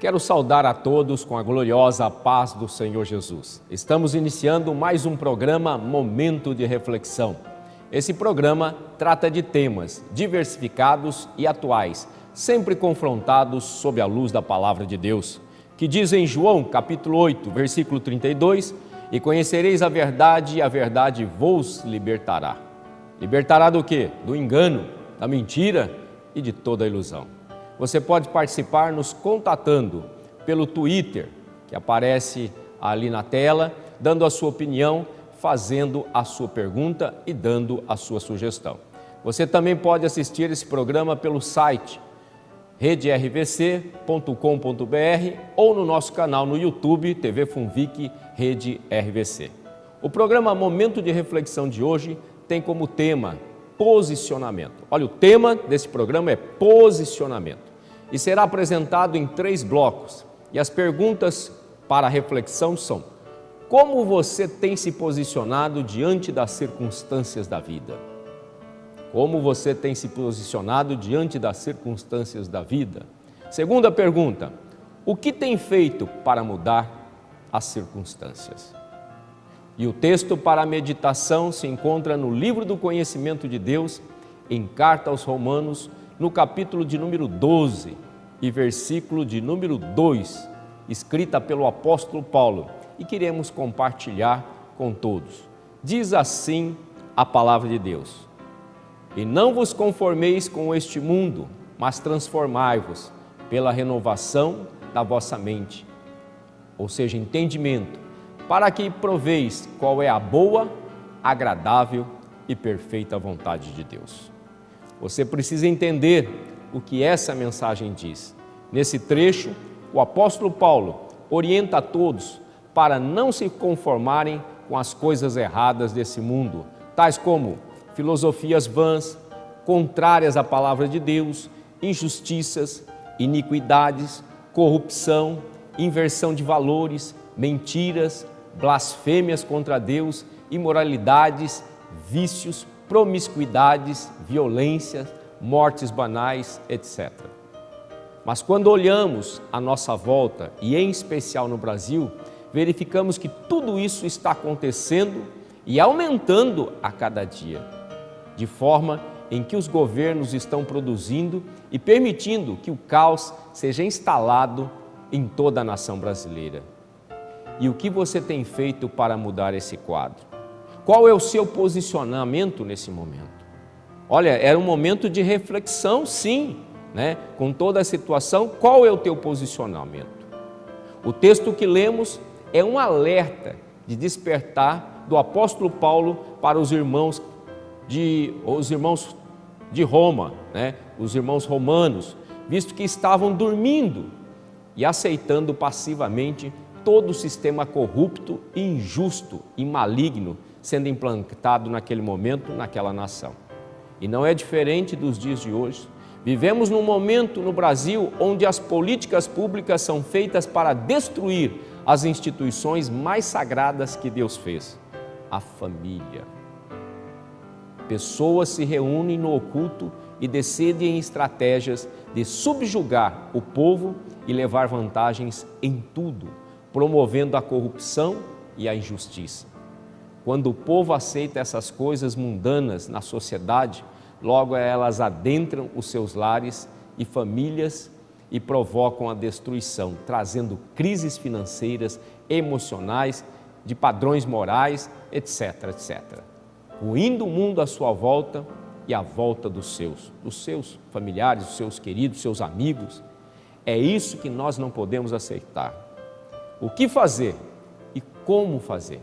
Quero saudar a todos com a gloriosa paz do Senhor Jesus. Estamos iniciando mais um programa Momento de Reflexão. Esse programa trata de temas diversificados e atuais, sempre confrontados sob a luz da Palavra de Deus, que diz em João capítulo 8, versículo 32, e conhecereis a verdade e a verdade vos libertará. Libertará do quê? Do engano, da mentira e de toda ilusão. Você pode participar nos contatando pelo Twitter, que aparece ali na tela, dando a sua opinião, fazendo a sua pergunta e dando a sua sugestão. Você também pode assistir esse programa pelo site redervc.com.br ou no nosso canal no YouTube, TV Funvic Rede RVC. O programa Momento de Reflexão de hoje tem como tema posicionamento. Olha, o tema desse programa é posicionamento e será apresentado em 3 blocos. E as perguntas para a reflexão são: como você tem se posicionado diante das circunstâncias da vida? Como você tem se posicionado diante das circunstâncias da vida? Segunda pergunta: o que tem feito para mudar as circunstâncias? E o texto para a meditação se encontra no livro do conhecimento de Deus, em Carta aos Romanos, no capítulo de número 12 e versículo de número 2, escrita pelo apóstolo Paulo, e queremos compartilhar com todos. Diz assim a palavra de Deus: e não vos conformeis com este mundo, mas transformai-vos pela renovação da vossa mente, ou seja, entendimento, para que proveis qual é a boa, agradável e perfeita vontade de Deus. Você precisa entender o que essa mensagem diz. Nesse trecho, o apóstolo Paulo orienta a todos para não se conformarem com as coisas erradas desse mundo, tais como filosofias vãs, contrárias à palavra de Deus, injustiças, iniquidades, corrupção, inversão de valores, mentiras, blasfêmias contra Deus, imoralidades, vícios, promiscuidades, violência, mortes banais, etc. Mas quando olhamos à nossa volta, e em especial no Brasil, verificamos que tudo isso está acontecendo e aumentando a cada dia, de forma em que os governos estão produzindo e permitindo que o caos seja instalado em toda a nação brasileira. E o que você tem feito para mudar esse quadro? Qual é o seu posicionamento nesse momento? Olha, era um momento de reflexão, sim, né? Com toda a situação, qual é o teu posicionamento? O texto que lemos é um alerta de despertar do apóstolo Paulo para os irmãos de Roma, né? Os irmãos romanos, visto que estavam dormindo e aceitando passivamente todo o sistema corrupto, injusto e maligno sendo implantado naquele momento, naquela nação. E não é diferente dos dias de hoje. Vivemos num momento no Brasil onde as políticas públicas são feitas para destruir as instituições mais sagradas que Deus fez, a família. Pessoas se reúnem no oculto e decidem estratégias de subjugar o povo e levar vantagens em tudo, promovendo a corrupção e a injustiça. Quando o povo aceita essas coisas mundanas na sociedade, logo elas adentram os seus lares e famílias e provocam a destruição, trazendo crises financeiras, emocionais, de padrões morais, etc, etc. Ruindo o mundo à sua volta e à volta dos seus familiares, dos seus queridos, seus amigos. É isso que nós não podemos aceitar. O que fazer e como fazer?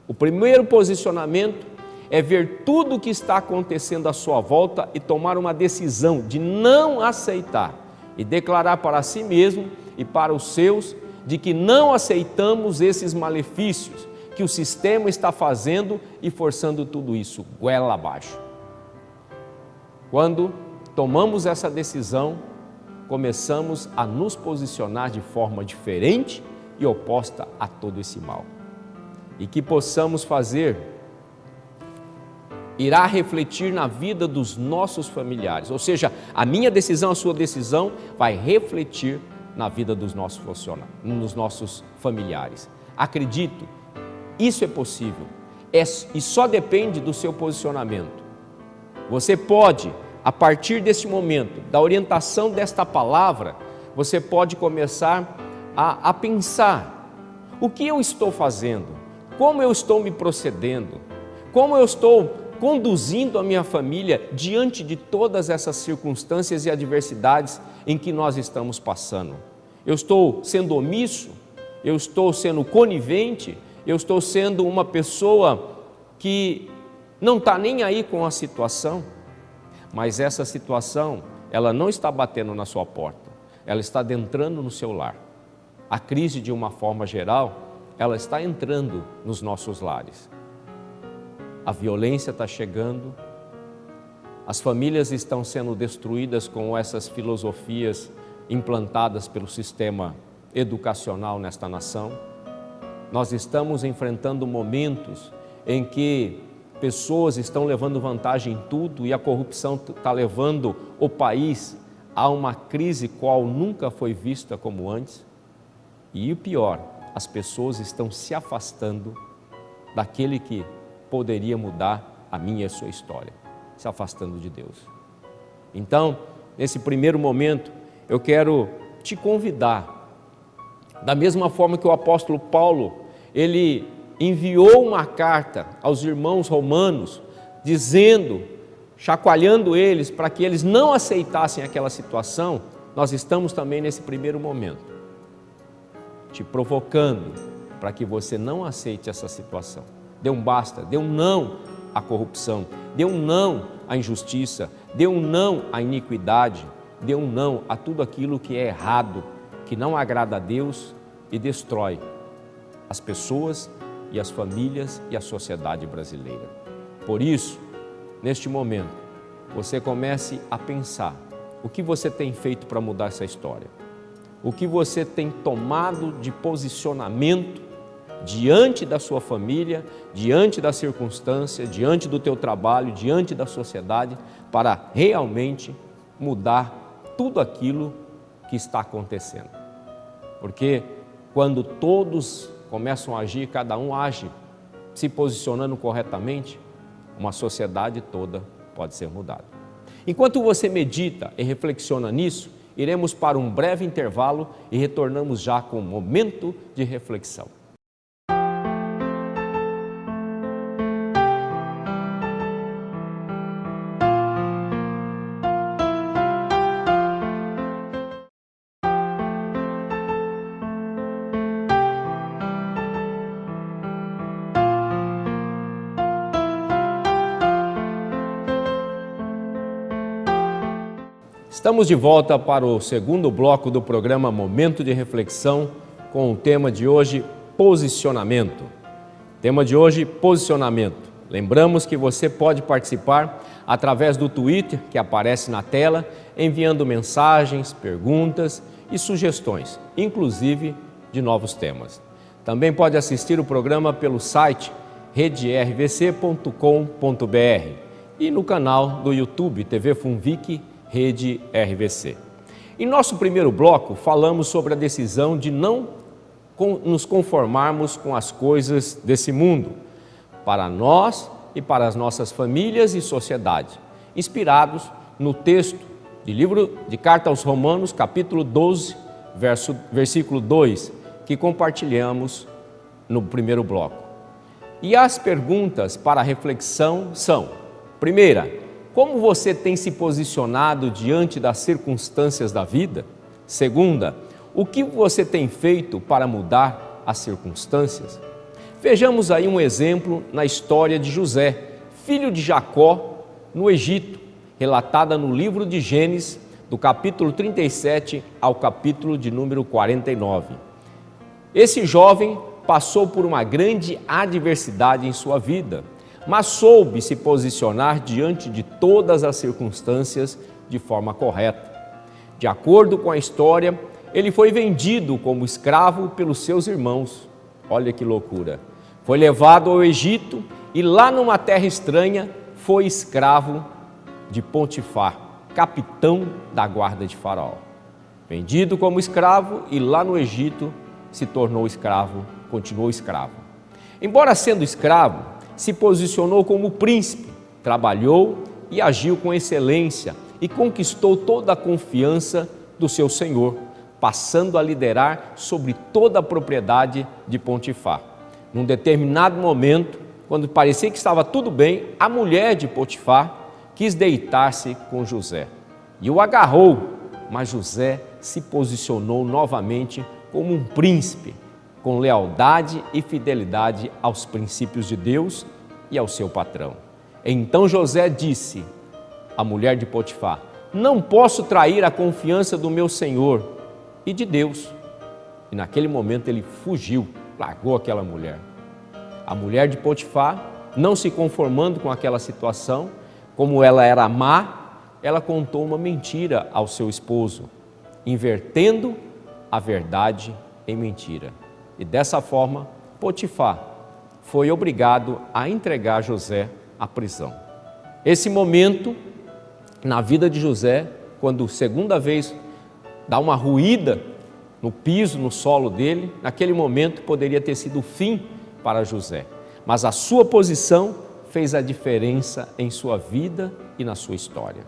O primeiro posicionamento é ver tudo o que está acontecendo à sua volta e tomar uma decisão de não aceitar e declarar para si mesmo e para os seus de que não aceitamos esses malefícios que o sistema está fazendo e forçando tudo isso goela abaixo. Quando tomamos essa decisão, começamos a nos posicionar de forma diferente e oposta a todo esse mal. E que possamos fazer irá refletir na vida dos nossos familiares, ou seja, a minha decisão, a sua decisão vai refletir na vida dos nossos nos nossos familiares. Acredito, isso é possível e só depende do seu posicionamento. Você pode, a partir desse momento, da orientação desta palavra, você pode começar a pensar: o que eu estou fazendo? Como eu estou me procedendo? Como eu estou conduzindo a minha família diante de todas essas circunstâncias e adversidades em que nós estamos passando? Eu estou sendo omisso? Eu estou sendo conivente? Eu estou sendo uma pessoa que não está nem aí com a situação? Mas essa situação, ela não está batendo na sua porta, ela está adentrando no seu lar. A crise, de uma forma geral, ela está entrando nos nossos lares. A violência está chegando, as famílias estão sendo destruídas com essas filosofias implantadas pelo sistema educacional nesta nação. Nós estamos enfrentando momentos em que pessoas estão levando vantagem em tudo e a corrupção está levando o país a uma crise qual nunca foi vista como antes. E o pior, as pessoas estão se afastando daquele que poderia mudar a minha e a sua história, se afastando de Deus. Então, nesse primeiro momento, eu quero te convidar, da mesma forma que o apóstolo Paulo, ele enviou uma carta aos irmãos romanos, dizendo, chacoalhando eles para que eles não aceitassem aquela situação. Nós estamos também nesse primeiro momento, te provocando para que você não aceite essa situação. Dê um basta, dê um não à corrupção, dê um não à injustiça, dê um não à iniquidade, dê um não a tudo aquilo que é errado, que não agrada a Deus e destrói as pessoas e as famílias e a sociedade brasileira. Por isso, neste momento, você comece a pensar o que você tem feito para mudar essa história, o que você tem tomado de posicionamento diante da sua família, diante da circunstância, diante do teu trabalho, diante da sociedade, para realmente mudar tudo aquilo que está acontecendo. Porque quando todos começam a agir, cada um age se posicionando corretamente, uma sociedade toda pode ser mudada. Enquanto você medita e reflexiona nisso, iremos para um breve intervalo e retornamos já com um momento de reflexão. Estamos de volta para o segundo bloco do programa Momento de Reflexão, com o tema de hoje, posicionamento. Tema de hoje, posicionamento. Lembramos que você pode participar através do Twitter, que aparece na tela, enviando mensagens, perguntas e sugestões, inclusive de novos temas. Também pode assistir o programa pelo site redervc.com.br e no canal do YouTube TV Funvic Rede RVC. Em nosso primeiro bloco, falamos sobre a decisão de não nos conformarmos com as coisas desse mundo, para nós e para as nossas famílias e sociedade, inspirados no texto de livro de Carta aos Romanos, capítulo 12, versículo 2, que compartilhamos no primeiro bloco. E as perguntas para a reflexão são: primeira, como você tem se posicionado diante das circunstâncias da vida? Segunda, o que você tem feito para mudar as circunstâncias? Vejamos aí um exemplo na história de José, filho de Jacó, no Egito, relatada no livro de Gênesis, do capítulo 37 ao capítulo de número 49. Esse jovem passou por uma grande adversidade em sua vida, mas soube se posicionar diante de todas as circunstâncias de forma correta. De acordo com a história, ele foi vendido como escravo pelos seus irmãos. Olha que loucura! Foi levado ao Egito e lá numa terra estranha foi escravo de Potifar, capitão da guarda de Faraó. vendido como escravo e lá no Egito se tornou escravo, continuou escravo. Embora sendo escravo, se posicionou como príncipe, trabalhou e agiu com excelência e conquistou toda a confiança do seu senhor, passando a liderar sobre toda a propriedade de Potifar. Num determinado momento, quando parecia que estava tudo bem, a mulher de Potifar quis deitar-se com José e o agarrou, mas José se posicionou novamente como um príncipe, com lealdade e fidelidade aos princípios de Deus e ao seu patrão. Então José disse à mulher de Potifar: não posso trair a confiança do meu senhor e de Deus. E naquele momento ele fugiu, largou aquela mulher. A mulher de Potifar, não se conformando com aquela situação, como ela era má, ela contou uma mentira ao seu esposo, invertendo a verdade em mentira. E dessa forma, Potifar foi obrigado a entregar José à prisão. Esse momento na vida de José, quando segunda vez dá uma ruída no piso, no solo dele, naquele momento poderia ter sido o fim para José, mas a sua posição fez a diferença em sua vida e na sua história.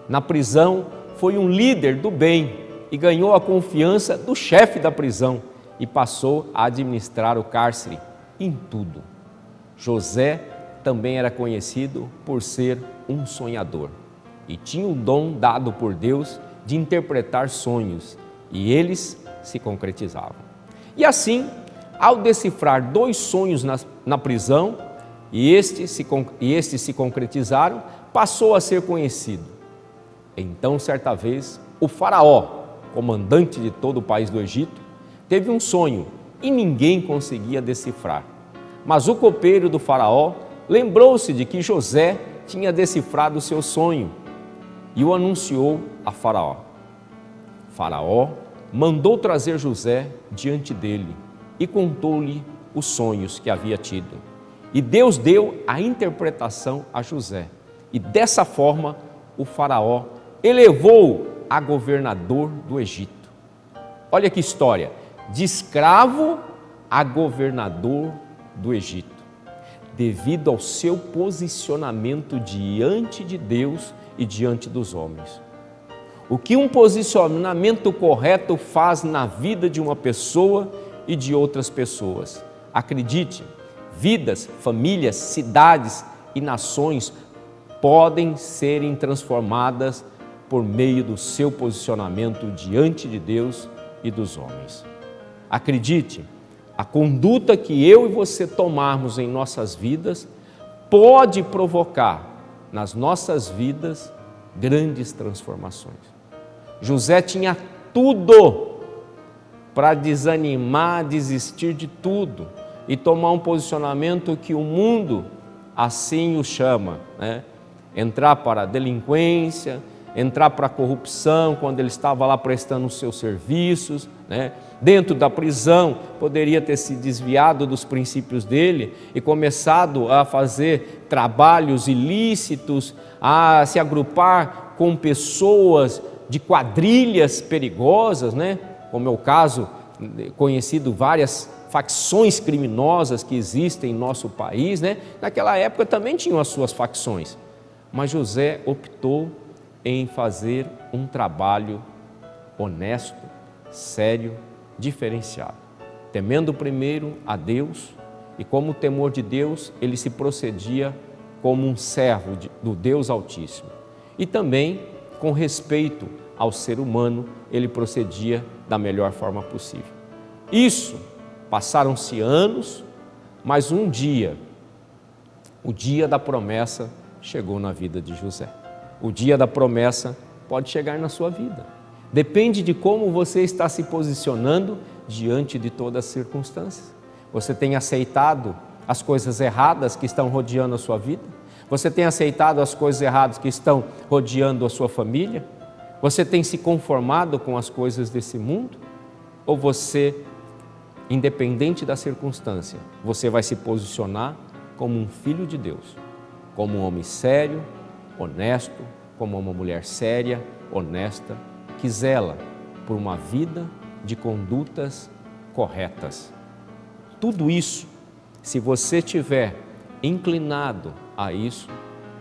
Na prisão, foi um líder do bem e ganhou a confiança do chefe da prisão e passou a administrar o cárcere em tudo. José também era conhecido por ser um sonhador e tinha o dom dado por Deus de interpretar sonhos, e eles se concretizavam. E assim, ao decifrar 2 sonhos na prisão, e estes se concretizaram, passou a ser conhecido. Então, certa vez, o faraó, comandante de todo o país do Egito, teve um sonho e ninguém conseguia decifrar. Mas o copeiro do faraó lembrou-se de que José tinha decifrado o seu sonho e o anunciou a Faraó. Faraó mandou trazer José diante dele e contou-lhe os sonhos que havia tido. E Deus deu a interpretação a José. E dessa forma o Faraó elevou a governador do Egito. Olha que história, de escravo a governador do Egito, devido ao seu posicionamento diante de Deus e diante dos homens. O que um posicionamento correto faz na vida de uma pessoa e de outras pessoas? Acredite, vidas, famílias, cidades e nações podem serem transformadas por meio do seu posicionamento diante de Deus e dos homens. Acredite, a conduta que eu e você tomarmos em nossas vidas pode provocar nas nossas vidas grandes transformações. José tinha tudo para desanimar, desistir de tudo e tomar um posicionamento que o mundo assim o chama, né? Entrar para a delinquência, entrar para a corrupção quando ele estava lá prestando os seus serviços, né? Dentro da prisão, poderia ter se desviado dos princípios dele e começado a fazer trabalhos ilícitos, a se agrupar com pessoas de quadrilhas perigosas, né? Como é o caso conhecido várias facções criminosas que existem em nosso país, né? Naquela época também tinham as suas facções, mas José optou em fazer um trabalho honesto, sério, diferenciado, temendo primeiro a Deus, e como temor de Deus, ele se procedia como um servo do Deus Altíssimo, e também com respeito ao ser humano, ele procedia da melhor forma possível. Isso, passaram-se anos, mas um dia, o dia da promessa chegou na vida de José. O dia da promessa pode chegar na sua vida. Depende de como você está se posicionando diante de todas as circunstâncias. Você tem aceitado as coisas erradas que estão rodeando a sua vida? Você tem aceitado as coisas erradas que estão rodeando a sua família? Você tem se conformado com as coisas desse mundo? Ou você, independente da circunstância, você vai se posicionar como um filho de Deus, como um homem sério, honesto, como uma mulher séria, honesta, que zela por uma vida de condutas corretas. Tudo isso, se você estiver inclinado a isso,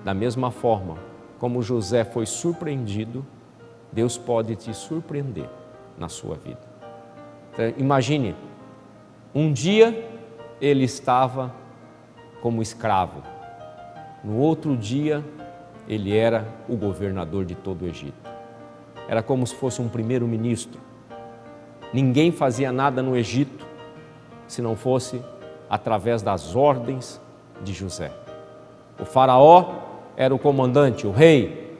da mesma forma como José foi surpreendido, Deus pode te surpreender na sua vida. Então, imagine, um dia ele estava como escravo, no outro dia ele era o governador de todo o Egito. Era como se fosse um primeiro-ministro. Ninguém fazia nada no Egito se não fosse através das ordens de José. O faraó era o comandante, o rei,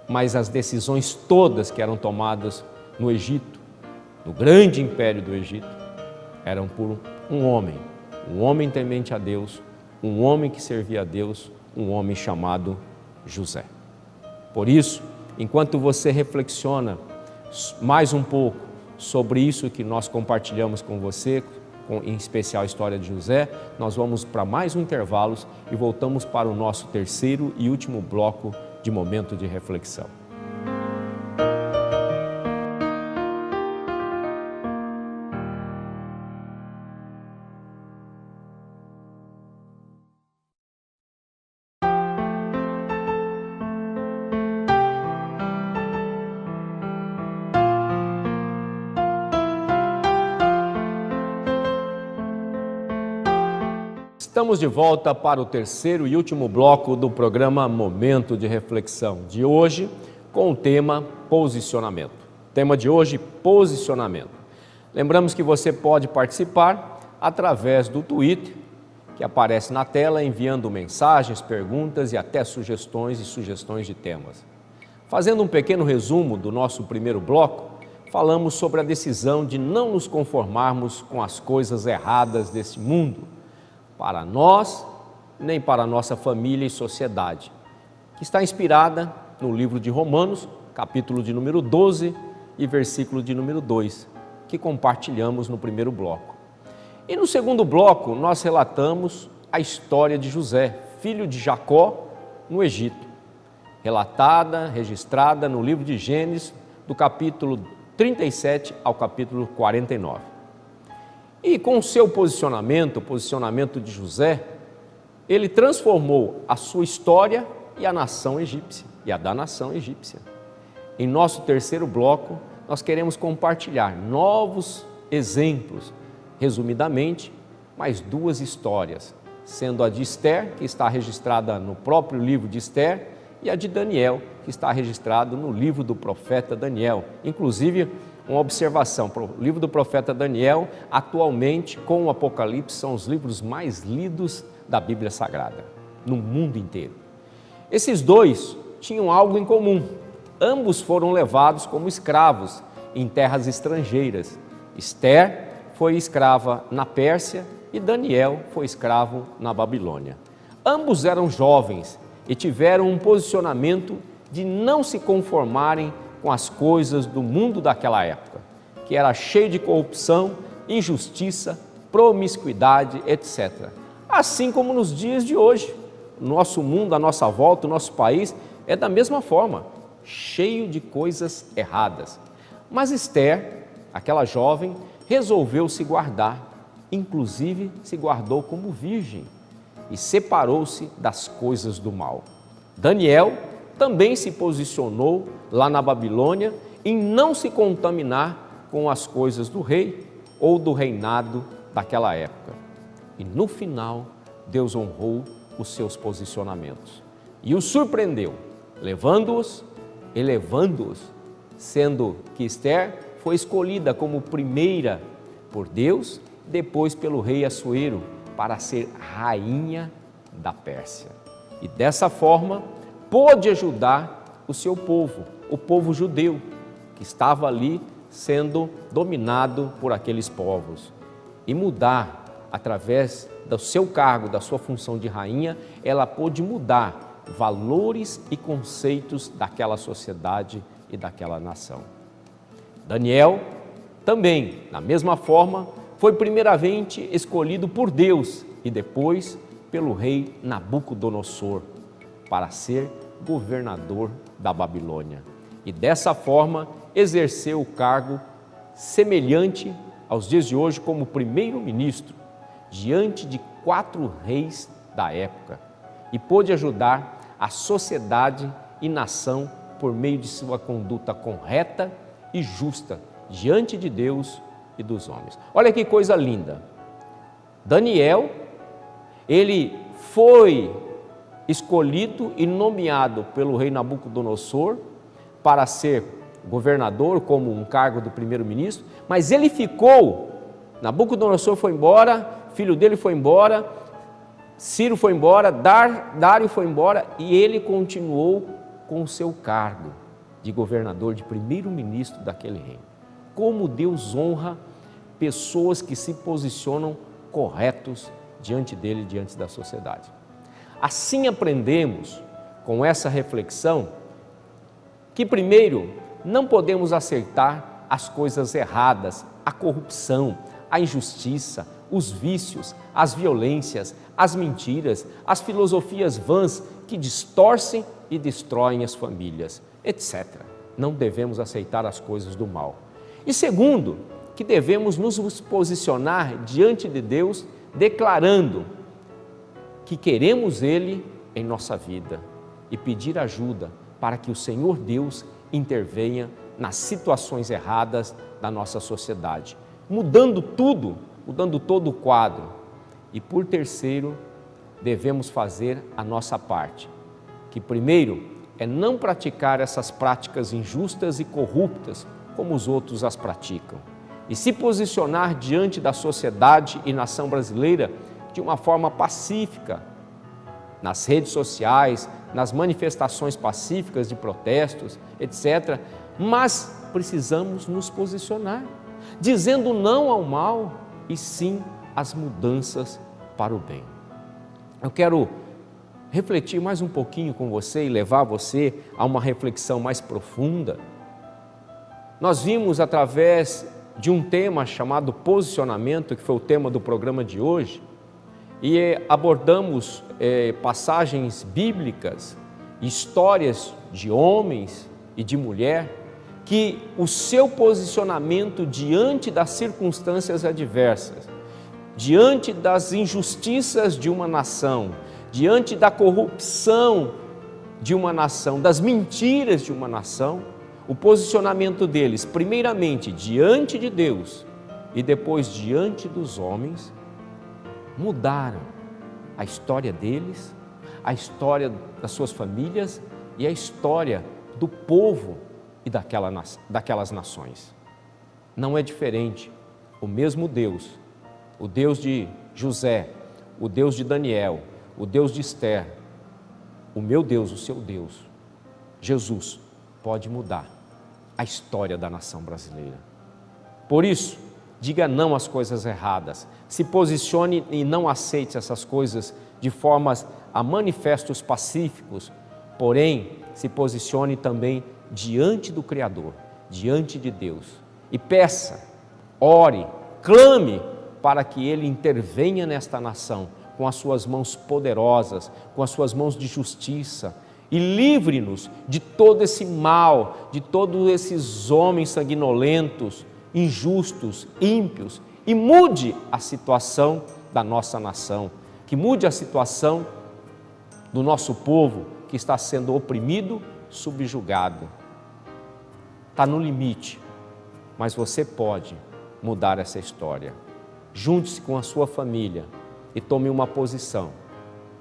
mas as decisões todas que eram tomadas no Egito, no grande império do Egito, eram por um homem temente a Deus, um homem que servia a Deus, um homem chamado José. Por isso, enquanto você reflexiona mais um pouco sobre isso que nós compartilhamos com você, em especial a história de José, nós vamos para mais um intervalo e voltamos para o nosso terceiro e último bloco de momento de reflexão. Estamos de volta para o terceiro e último bloco do programa Momento de Reflexão de hoje, com o tema posicionamento. Tema de hoje, posicionamento. Lembramos que você pode participar através do Twitter, que aparece na tela, enviando mensagens, perguntas e até sugestões de temas. Fazendo um pequeno resumo do nosso primeiro bloco, falamos sobre a decisão de não nos conformarmos com as coisas erradas desse mundo, para nós, nem para a nossa família e sociedade, que está inspirada no livro de Romanos, capítulo de número 12 e versículo de número 2, que compartilhamos no primeiro bloco. E no segundo bloco, nós relatamos a história de José, filho de Jacó, no Egito, relatada, registrada no livro de Gênesis, do capítulo 37 ao capítulo 49. E com o seu posicionamento, o posicionamento de José, ele transformou a sua história e a nação egípcia, e a da nação egípcia. Em nosso terceiro bloco, nós queremos compartilhar novos exemplos, resumidamente, mais duas histórias, sendo a de Esther, que está registrada no próprio livro de Esther, e a de Daniel, que está registrado no livro do profeta Daniel. Inclusive, uma observação, o livro do profeta Daniel, atualmente, com o Apocalipse, são os livros mais lidos da Bíblia Sagrada, no mundo inteiro. Esses dois tinham algo em comum, ambos foram levados como escravos em terras estrangeiras. Esther foi escrava na Pérsia e Daniel foi escravo na Babilônia. Ambos eram jovens e tiveram um posicionamento de não se conformarem com as coisas do mundo daquela época, que era cheio de corrupção, injustiça, promiscuidade, etc. Assim como nos dias de hoje, o nosso mundo, a nossa volta, o nosso país é da mesma forma, cheio de coisas erradas. Mas Esther, aquela jovem, resolveu se guardar, inclusive se guardou como virgem e separou-se das coisas do mal. Daniel também se posicionou lá na Babilônia em não se contaminar com as coisas do rei ou do reinado daquela época. E no final, Deus honrou os seus posicionamentos e os surpreendeu, levando-os, elevando-os, sendo que Esther foi escolhida como primeira por Deus, depois pelo rei Assuero, para ser rainha da Pérsia. E dessa forma, pôde ajudar o seu povo, o povo judeu, que estava ali sendo dominado por aqueles povos, e mudar, através do seu cargo, da sua função de rainha, ela pôde mudar valores e conceitos daquela sociedade e daquela nação. Daniel também, da mesma forma, foi primeiramente escolhido por Deus e depois pelo rei Nabucodonosor para ser governador da Babilônia. E dessa forma exerceu o cargo semelhante aos dias de hoje como primeiro-ministro, diante de 4 reis da época, e pôde ajudar a sociedade e nação por meio de sua conduta correta e justa diante de Deus e dos homens. Olha que coisa linda! Daniel, ele foi escolhido e nomeado pelo rei Nabucodonosor para ser governador, como um cargo do primeiro-ministro, mas ele ficou, Nabucodonosor foi embora, filho dele foi embora, Ciro foi embora, Dário foi embora, e ele continuou com o seu cargo de governador, de primeiro-ministro daquele reino. Como Deus honra pessoas que se posicionam corretos diante dele, diante da sociedade. Assim aprendemos com essa reflexão que, primeiro, não podemos aceitar as coisas erradas, a corrupção, a injustiça, os vícios, as violências, as mentiras, as filosofias vãs que distorcem e destroem as famílias, etc. Não devemos aceitar as coisas do mal. E segundo, que devemos nos posicionar diante de Deus, declarando que queremos Ele em nossa vida e pedir ajuda para que o Senhor Deus intervenha nas situações erradas da nossa sociedade, mudando tudo, mudando todo o quadro. E por terceiro, devemos fazer a nossa parte, que primeiro é não praticar essas práticas injustas e corruptas como os outros as praticam, e se posicionar diante da sociedade e nação brasileira de uma forma pacífica, nas redes sociais, nas manifestações pacíficas de protestos, etc. Mas precisamos nos posicionar, dizendo não ao mal e sim às mudanças para o bem. Eu quero refletir mais um pouquinho com você e levar você a uma reflexão mais profunda. Nós vimos através de um tema chamado posicionamento, que foi o tema do programa de hoje, e abordamos passagens bíblicas, histórias de homens e de mulher, que o seu posicionamento diante das circunstâncias adversas, diante das injustiças de uma nação, diante da corrupção de uma nação, das mentiras de uma nação, o posicionamento deles, primeiramente diante de Deus e depois diante dos homens, mudaram a história deles, a história das suas famílias e a história do povo e daquelas nações. Não é diferente. O mesmo Deus, o Deus de José, o Deus de Daniel, o Deus de Esther, o meu Deus, o seu Deus, Jesus, pode mudar a história da nação brasileira. Por isso, diga não às coisas erradas, se posicione e não aceite essas coisas de formas a manifestos pacíficos, porém, se posicione também diante do Criador, diante de Deus, e peça, ore, clame para que Ele intervenha nesta nação com as suas mãos poderosas, com as suas mãos de justiça, e livre-nos de todo esse mal, de todos esses homens sanguinolentos, injustos, ímpios, e mude a situação da nossa nação, que mude a situação do nosso povo que está sendo oprimido, subjugado. Está no limite, mas você pode mudar essa história. Junte-se com a sua família e tome uma posição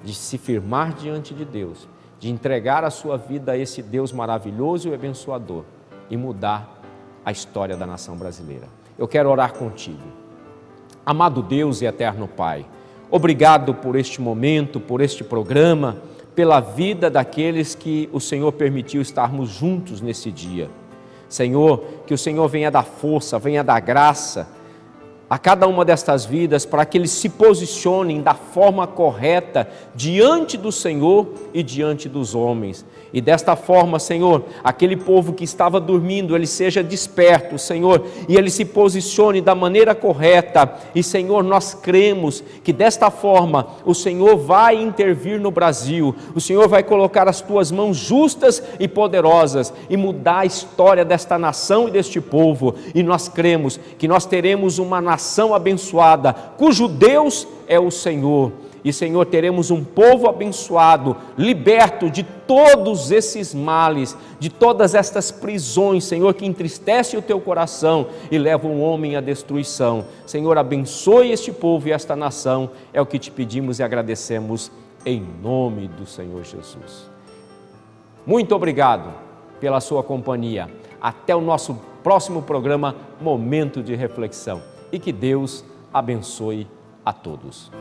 de se firmar diante de Deus, de entregar a sua vida a esse Deus maravilhoso e abençoador e mudar a história da nação brasileira. Eu quero orar contigo. Amado Deus e eterno Pai, obrigado por este momento, por este programa, pela vida daqueles que o Senhor permitiu estarmos juntos nesse dia. Senhor, que o Senhor venha dar força, venha dar graça a cada uma destas vidas para que eles se posicionem da forma correta diante do Senhor e diante dos homens. E desta forma, Senhor, aquele povo que estava dormindo, ele seja desperto, Senhor, e ele se posicione da maneira correta. E, Senhor, nós cremos que desta forma o Senhor vai intervir no Brasil, o Senhor vai colocar as tuas mãos justas e poderosas e mudar a história desta nação e deste povo. E nós cremos que nós teremos uma nação abençoada, cujo Deus é o Senhor. E, Senhor, teremos um povo abençoado, liberto de todos esses males, de todas estas prisões, Senhor, que entristecem o teu coração e levam o homem à destruição. Senhor, abençoe este povo e esta nação, é o que te pedimos e agradecemos em nome do Senhor Jesus. Muito obrigado pela sua companhia. Até o nosso próximo programa, Momento de Reflexão. E que Deus abençoe a todos.